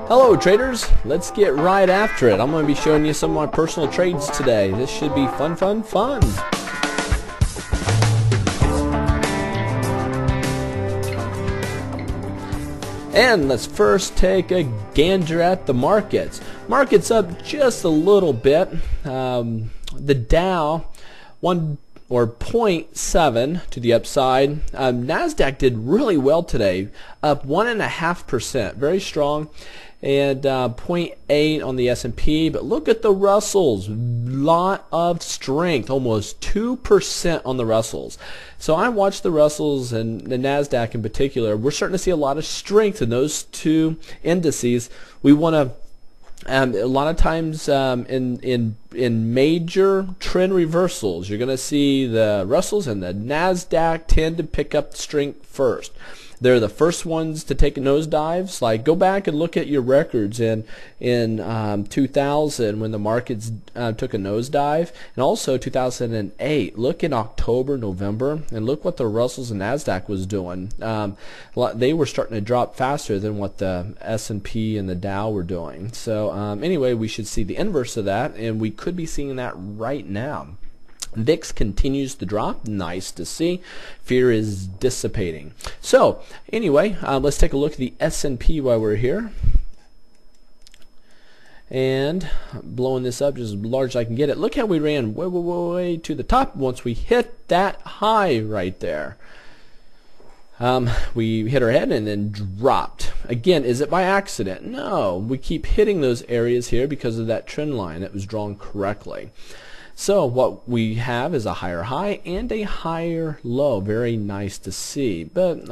Hello traders, let's get right after it. I'm going to be showing you some of my personal trades today. This should be fun. And let's first take a gander at the markets. Markets up just a little bit. The Dow, 0.7 to the upside. NASDAQ did really well today, up 1.5%, very strong, and 0.8 on the S&P. But look at the Russells, lot of strength, almost 2% on the Russells. So I watched the Russells and the NASDAQ in particular. We're starting to see a lot of strength in those two indices. We want to a lot of times in major trend reversals, you're going to see the Russells and the NASDAQ tend to pick up strength first. They're the first ones to take nosedives. Like, go back and look at your records in 2000 when the markets took a nosedive, and also 2008. Look in October, November, and look what the Russells and NASDAQ was doing. They were starting to drop faster than what the S&P and the Dow were doing. So anyway, we should see the inverse of that, and we could be seeing that right now. VIX continues to drop. Nice to see. Fear is dissipating. So anyway, let's take a look at the S&P while we're here. And blowing this up just as large as I can get it. Look how we ran way to the top once we hit that high right there. We hit our head and then dropped. Again, is it by accident? No. We keep hitting those areas here because of that trend line that was drawn correctly. So what we have is a higher high and a higher low. Very nice to see. But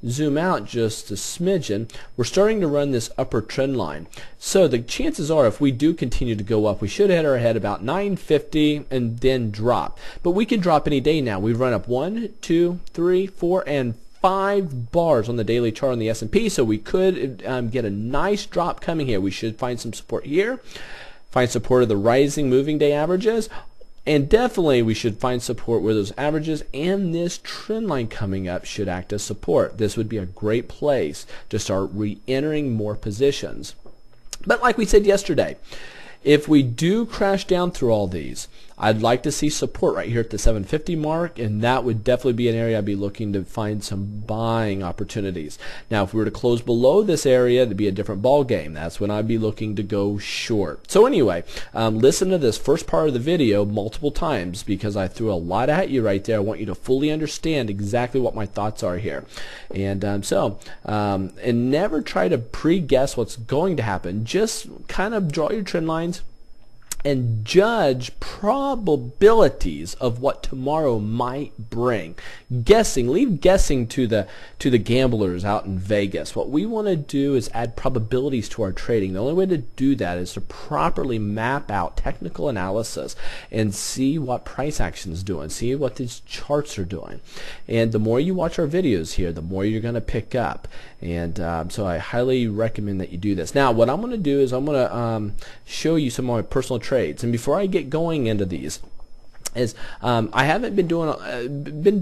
zoom out just a smidgen. We're starting to run this upper trend line. So the chances are, if we do continue to go up, we should hit our head about 950 and then drop. But we can drop any day now. We've run up 1, 2, 3, 4, and 5 bars on the daily chart on the S&P. So we could get a nice drop coming here. We should find some support here. Find support of the rising moving day averages, and definitely we should find support where those averages and this trend line coming up should act as support. This would be a great place to start re-entering more positions. But like we said yesterday, if we do crash down through all these, I'd like to see support right here at the 750 mark, and that would definitely be an area I'd be looking to find some buying opportunities. Now, if we were to close below this area, it'd be a different ball game. That's when I'd be looking to go short. So anyway, listen to this first part of the video multiple times because I threw a lot at you right there. I want you to fully understand exactly what my thoughts are here. And and never try to pre-guess what's going to happen. Just kind of draw your trend lines and judge probabilities of what tomorrow might bring. Guessing, leave guessing to the gamblers out in Vegas. What we want to do is add probabilities to our trading. The only way to do that is to properly map out technical analysis and see what price action is doing, see what these charts are doing. And the more you watch our videos here, the more you're going to pick up. And so I highly recommend that you do this. Now, what I'm going to do is I'm going to show you some of my personal trades. And before I get going into these, I haven't been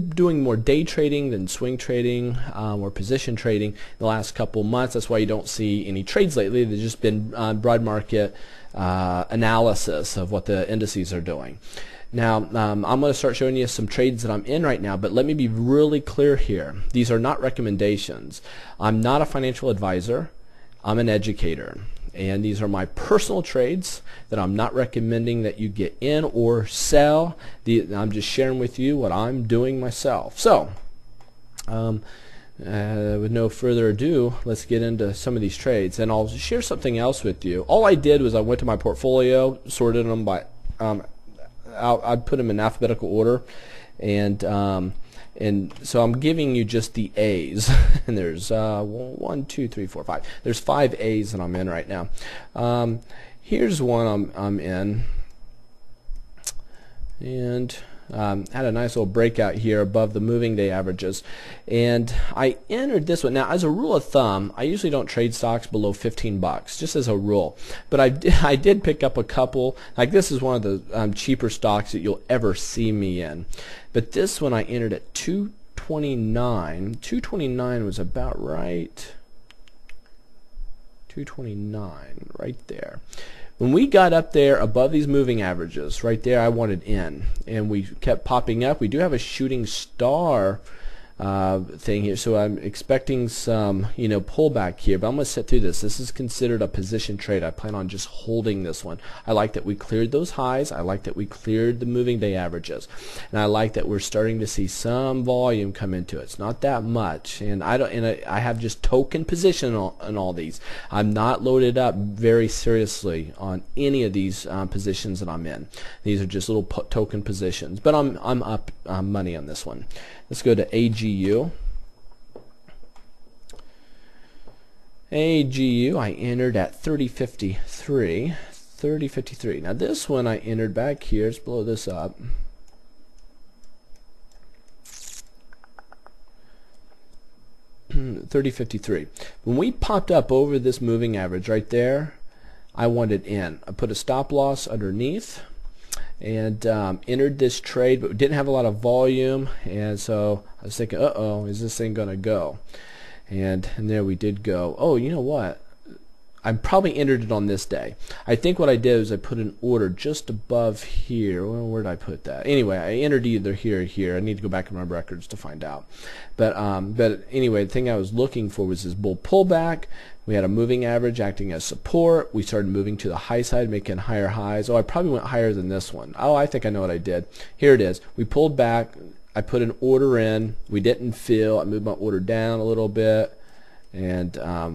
doing more day trading than swing trading or position trading in the last couple months. That's why you don't see any trades lately. There's just been broad market analysis of what the indices are doing. Now, I'm going to start showing you some trades that I'm in right now, but let me be really clear here. These are not recommendations. I'm not a financial advisor. I'm an educator. And these are my personal trades that I'm not recommending that you get in or sell. I'm just sharing with you what I'm doing myself. So, with no further ado, let's get into some of these trades. And I'll share something else with you. All I did was I went to my portfolio, sorted them by, I'd put them in alphabetical order, and so I'm giving you just the A's, and there's 1, 2, 3, 4, 5. There's 5 A's that I'm in right now. Here's one I'm in, and had a nice little breakout here above the moving day averages, and I entered this one. Now, as a rule of thumb, I usually don't trade stocks below 15 bucks, just as a rule. But I did pick up a couple. Like, this is one of the cheaper stocks that you'll ever see me in. But this one I entered at 229. 229 was about right. 229 right there. When we got up there above these moving averages, right there, I wanted in, and we kept popping up. We do have a shooting star thing here, so I'm expecting some pullback here, but I'm going to sit through this. This is considered a position trade. I plan on just holding this one. I like that we cleared those highs. I like that we cleared the moving day averages, and I like that we're starting to see some volume come into it. It's not that much, and I have just token position on all these. I'm not loaded up very seriously on any of these positions that I'm in. These are just little token positions, but I'm up money on this one. Let's go to AGU. AGU, I entered at 30.53. 30.53. Now this one I entered back here. Let's blow this up. $30.53. When we popped up over this moving average right there, I wanted in. I put a stop loss underneath and entered this trade, but we didn't have a lot of volume, and so I was thinking, uh-oh, is this thing gonna go? And there we did go. Oh, you know what? I probably entered it on this day. I think what I did is I put an order just above here. Well, where did I put that? Anyway, I entered either here or here. I need to go back in my records to find out. But anyway, the thing I was looking for was this bull pullback. We had a moving average acting as support. We started moving to the high side, making higher highs. Oh, I probably went higher than this one. Oh, I think I know what I did. Here it is. We pulled back. I put an order in. We didn't fill. I moved my order down a little bit. And I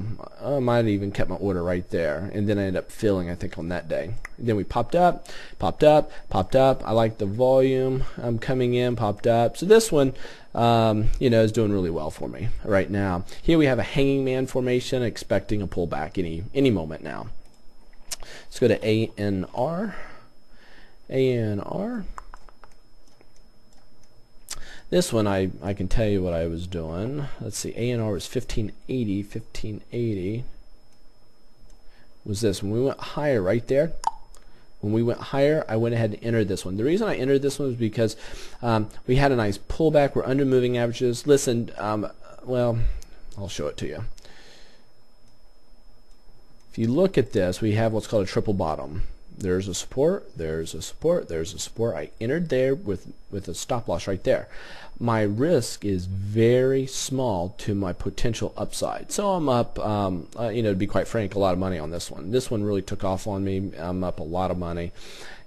might have even kept my order right there, and then I ended up filling, I think, on that day. And then we popped up, popped up, popped up. I like the volume coming in, popped up. So this one, is doing really well for me right now. Here we have a hanging man formation, expecting a pullback any moment now. Let's go to ANR. ANR. This one, I can tell you what I was doing. Let's see, ANR was 1580. 1580 was this. When we went higher right there, when we went higher, I went ahead and entered this one. The reason I entered this one was because we had a nice pullback. We're under moving averages. Listen, well, I'll show it to you. If you look at this, we have what's called a triple bottom. There's a support, there's a support, there's a support. I entered there with a stop loss right there. My risk is very small to my potential upside. So I'm up, to be quite frank, a lot of money on this one. This one really took off on me. I'm up a lot of money.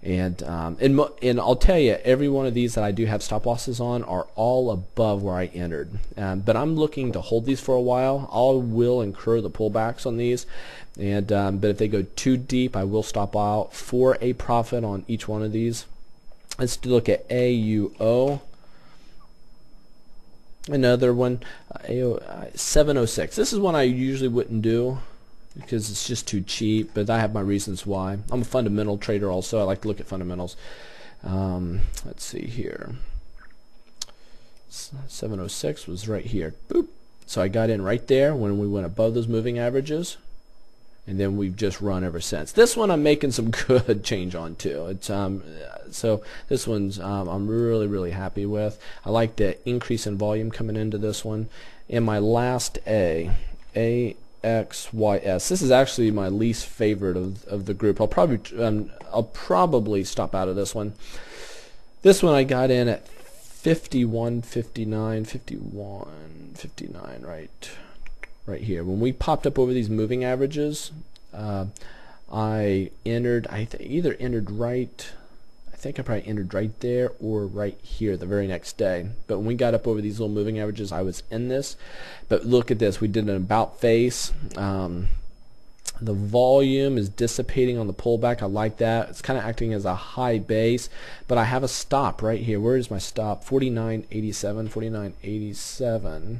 And I'll tell you, every one of these that I do have stop losses on are all above where I entered. But I'm looking to hold these for a while. I will incur the pullbacks on these. And but if they go too deep, I will stop out for a profit on each one of these. Let's look at AUO. Another one, 706. This is one I usually wouldn't do because it's just too cheap, but I have my reasons why. I'm a fundamental trader also. I like to look at fundamentals. Let's see here. 706 was right here. Boop. So I got in right there when we went above those moving averages, and then we've just run ever since. This one I'm making some good change on too. It's so this one's I'm really happy with. I like the increase in volume coming into this one. And my last AXYS. This is actually my least favorite of the group. I'll probably stop out of this one. This one I got in at 51, 59, 51, 59, right here. When we popped up over these moving averages, I entered. I think I probably entered right there or right here the very next day. But when we got up over these little moving averages, I was in this. But look at this. We did an about face. The volume is dissipating on the pullback. I like that. It's kind of acting as a high base, but I have a stop right here. Where is my stop? 49.87, 49.87.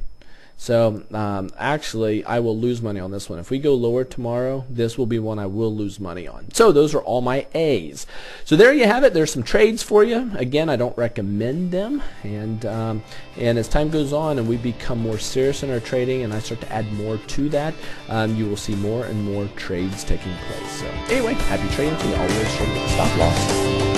So actually, I will lose money on this one. If we go lower tomorrow, this will be one I will lose money on. So those are all my A's. So there you have it. There's some trades for you. Again, I don't recommend them. And as time goes on and we become more serious in our trading and I start to add more to that, you will see more and more trades taking place. So anyway, happy trading to you. Always trade with a stop loss.